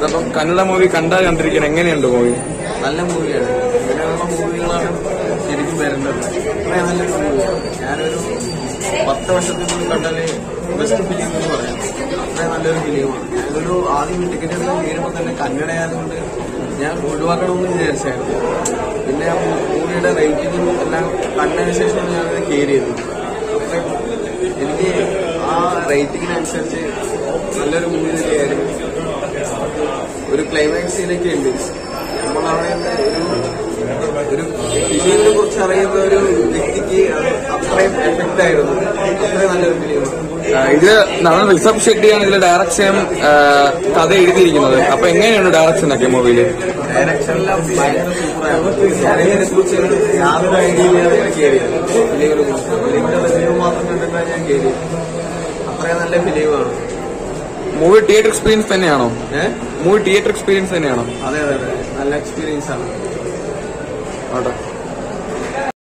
അതപ്പം കന്നഡ മൂവി കണ്ടിരിക്കണം. എങ്ങനെയുണ്ട് മൂവി? നല്ല മൂവിയാണ്. ഇങ്ങനെയുള്ള മൂവികളാണ് ശരിക്കും വരേണ്ടത്. അത്രയും നല്ലൊരു മൂവിയാണ്. ഞാനൊരു 10 വർഷത്തിനുള്ളിൽ കണ്ടാല് ബെസ്റ്റ് ഫിലിം എന്ന് പറയാം. അത്രയും നല്ലൊരു ഫിലിമാണ്. ഞാനൊരു ആദ്യം ടിക്കറ്റ് എടുക്കാൻ തീരുമ്പോൾ തന്നെ കന്നഡയായതുകൊണ്ട് ഞാൻ ഒഴിവാക്കണമെന്ന് വിചാരിച്ചായിരുന്നു. പിന്നെ ആ മൂവിയുടെ റേറ്റിംഗും എല്ലാം കണ്ടതിന് ശേഷം ഞാനത് കെയർ ചെയ്തു. അത്രയും എനിക്ക് ആ റേറ്റിംഗിനനുസരിച്ച് നല്ലൊരു മൂവി തന്നെയായിരുന്നു. ഒരു ക്ലൈമാക്സിലേക്ക് ഉണ്ട്. നമ്മളവിടെ ഒരു ഫിലിമിനെ കുറിച്ച് അറിയുന്ന ഒരു വ്യക്തിക്ക് അത് അത്രയും എഫക്റ്റ് ആയിരുന്നു. അത്രയും നല്ലൊരു ഫിലിമാണ്. ഇത് നടൻ ഋഷഭ് ഷെട്ടിയാണ് ഇതിലെ ഡയറക്ഷനും കഥ എഴുതിയിരിക്കുന്നത്. അപ്പൊ എങ്ങനെയാണ് ഡയറക്ഷനൊക്കെ മൂവിയില്? ഡയറക്ഷനെല്ലാം ഭയങ്കര സൂപ്പറായിരുന്നു. ഞാനിതിനെ കുറിച്ച് യാതൊരു ഐഡിയയിലാണ് ഞാൻ കയറിയത്. ഫിലിമിനെ കുറിച്ച് ഫിലിമിന്റെ റിവ്യൂ മാത്രം കണ്ടിട്ടാണ് ഞാൻ കയറിയത്. അത്രയും നല്ല ഫിലിമാണ്. മൂവി തിയേറ്റർ എക്സ്പീരിയൻസ് തന്നെയാണോ? മൂവി തിയേറ്റർ എക്സ്പീരിയൻസ് തന്നെയാണോ? അതെ അതെ അതെ, നല്ല എക്സ്പീരിയൻസ് ആണ്. ആട്ടെ.